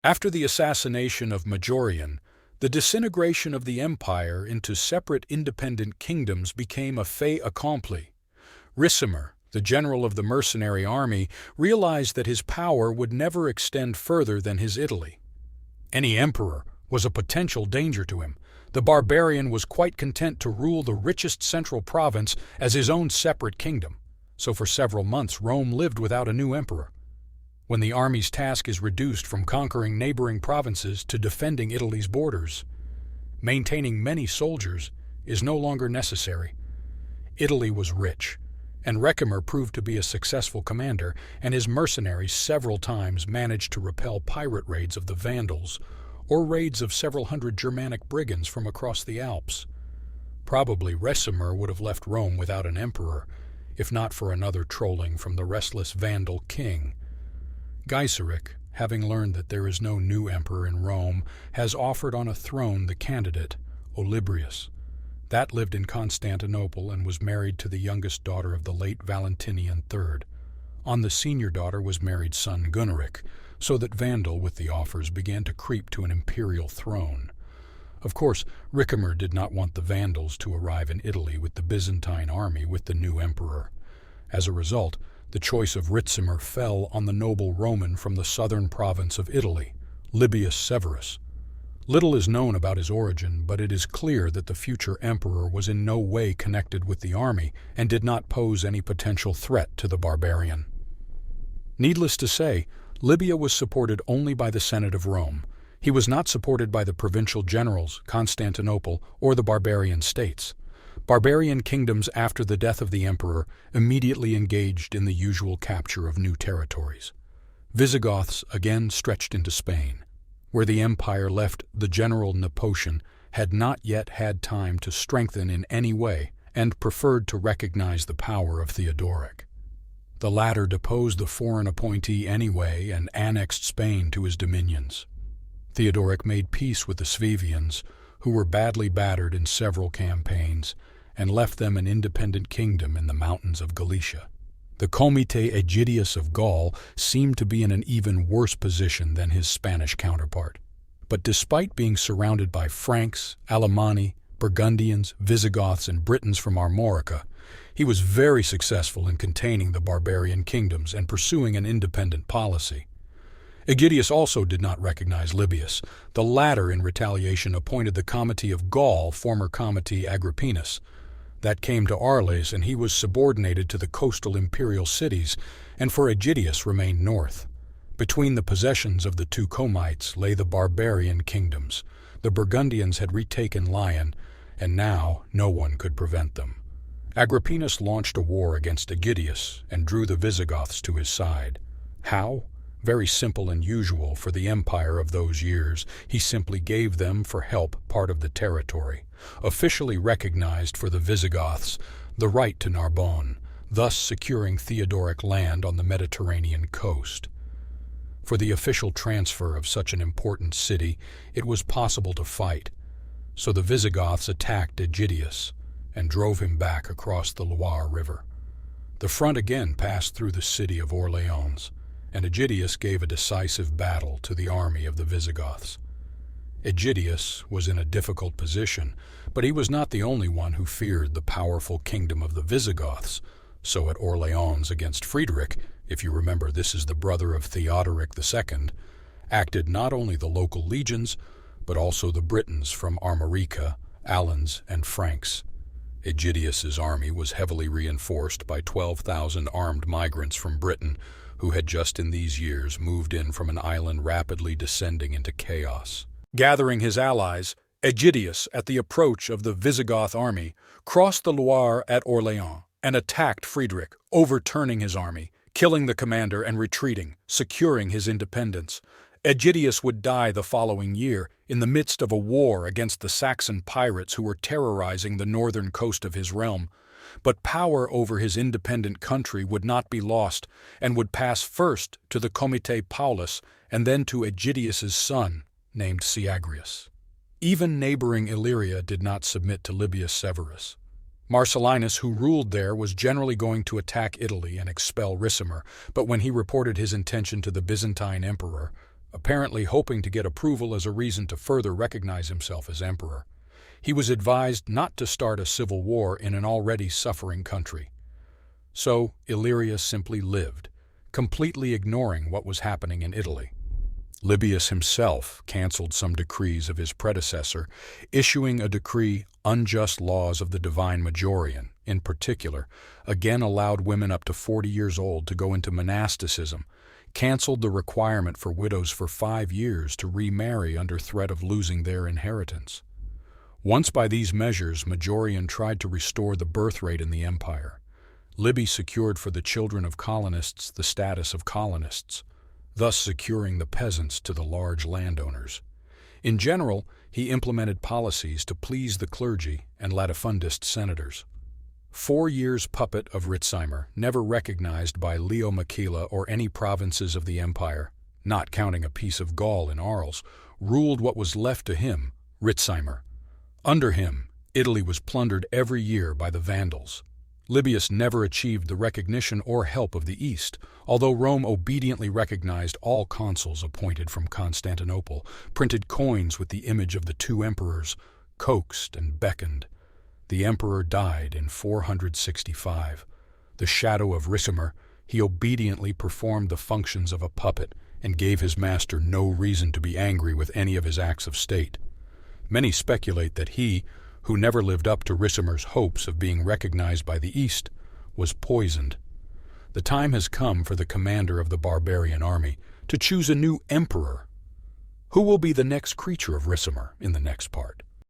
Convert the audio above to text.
After the assassination of Majorian, the disintegration of the empire into separate independent kingdoms became a fait accompli. Ricimer, the general of the mercenary army, realized that his power would never extend further than his Italy. Any emperor was a potential danger to him. The barbarian was quite content to rule the richest central province as his own separate kingdom. So for several months Rome lived without a new emperor. When the army's task is reduced from conquering neighboring provinces to defending Italy's borders, maintaining many soldiers is no longer necessary. Italy was rich, and Ricimer proved to be a successful commander, and his mercenaries several times managed to repel pirate raids of the Vandals or raids of several hundred Germanic brigands from across the Alps. Probably Ricimer would have left Rome without an emperor, if not for another trolling from the restless Vandal king. Gaiseric, having learned that there is no new emperor in Rome, has offered on a throne the candidate, Olybrius. That lived in Constantinople and was married to the youngest daughter of the late Valentinian III. On the senior daughter was married son Gunneric, so that Vandal, with the offers, began to creep to an imperial throne. Of course, Ricimer did not want the Vandals to arrive in Italy with the Byzantine army with the new emperor. As a result, the choice of Ricimer fell on the noble Roman from the southern province of Italy, Libius Severus. Little is known about his origin, but it is clear that the future emperor was in no way connected with the army and did not pose any potential threat to the barbarian. Needless to say, Libya was supported only by the Senate of Rome. He was not supported by the provincial generals, Constantinople, or the barbarian states. Barbarian kingdoms after the death of the emperor immediately engaged in the usual capture of new territories. Visigoths again stretched into Spain, where the empire left the general Nepotian had not yet had time to strengthen in any way and preferred to recognize the power of Theodoric. The latter deposed the foreign appointee anyway and annexed Spain to his dominions. Theodoric made peace with the Suevians, who were badly battered in several campaigns, and left them an independent kingdom in the mountains of Galicia. The Comite Aegidius of Gaul seemed to be in an even worse position than his Spanish counterpart. But despite being surrounded by Franks, Alemanni, Burgundians, Visigoths, and Britons from Armorica, he was very successful in containing the barbarian kingdoms and pursuing an independent policy. Aegidius also did not recognize Libius. The latter, in retaliation, appointed the Comite of Gaul, former Comite Agrippinus. That came to Arles, and he was subordinated to the coastal imperial cities, and for Aegidius remained north. Between the possessions of the two Comites lay the barbarian kingdoms. The Burgundians had retaken Lyon, and now no one could prevent them. Agrippinus launched a war against Aegidius and drew the Visigoths to his side. How? Very simple and usual for the empire of those years. He simply gave them for help part of the territory, officially recognized for the Visigoths the right to Narbonne, thus securing Theodoric land on the Mediterranean coast. For the official transfer of such an important city, it was possible to fight, so the Visigoths attacked Aegidius and drove him back across the Loire River. The front again passed through the city of Orleans, and Aegidius gave a decisive battle to the army of the Visigoths. Aegidius was in a difficult position, but he was not the only one who feared the powerful kingdom of the Visigoths. So at Orleans against Friedrich, if you remember this is the brother of Theodoric II, acted not only the local legions, but also the Britons from Armorica, Alans, and Franks. Aegidius's army was heavily reinforced by 12,000 armed migrants from Britain, who had just in these years moved in from an island rapidly descending into chaos. Gathering his allies, Aegidius, at the approach of the Visigoth army, crossed the Loire at Orleans and attacked Friedrich, overturning his army, killing the commander and retreating, securing his independence. Aegidius would die the following year in the midst of a war against the Saxon pirates who were terrorizing the northern coast of his realm. But power over his independent country would not be lost and would pass first to the Comite Paulus and then to Aegidius's son, named Syagrius. Even neighboring Illyria did not submit to Libius Severus. Marcellinus, who ruled there, was generally going to attack Italy and expel Ricimer, but when he reported his intention to the Byzantine emperor, apparently hoping to get approval as a reason to further recognize himself as emperor. He was advised not to start a civil war in an already suffering country. So Illyria simply lived, completely ignoring what was happening in Italy. Livius himself canceled some decrees of his predecessor, issuing a decree, Unjust Laws of the Divine Majorian, in particular, again allowed women up to 40 years old to go into monasticism, canceled the requirement for widows for 5 years to remarry under threat of losing their inheritance. Once by these measures, Majorian tried to restore the birth rate in the empire. Libby secured for the children of colonists the status of colonists, thus securing the peasants to the large landowners. In general, he implemented policies to please the clergy and latifundist senators. 4 years puppet of Ricimer, never recognized by Leo Maquila or any provinces of the empire, not counting a piece of Gaul in Arles, ruled what was left to him, Ricimer. Under him, Italy was plundered every year by the Vandals. Livius never achieved the recognition or help of the East, although Rome obediently recognized all consuls appointed from Constantinople, printed coins with the image of the 2 emperors, coaxed and beckoned. The emperor died in 465. The shadow of Ricimer, he obediently performed the functions of a puppet and gave his master no reason to be angry with any of his acts of state. Many speculate that he, who never lived up to Ricimer's hopes of being recognized by the East, was poisoned. The time has come for the commander of the barbarian army to choose a new emperor. Who will be the next creature of Ricimer in the next part?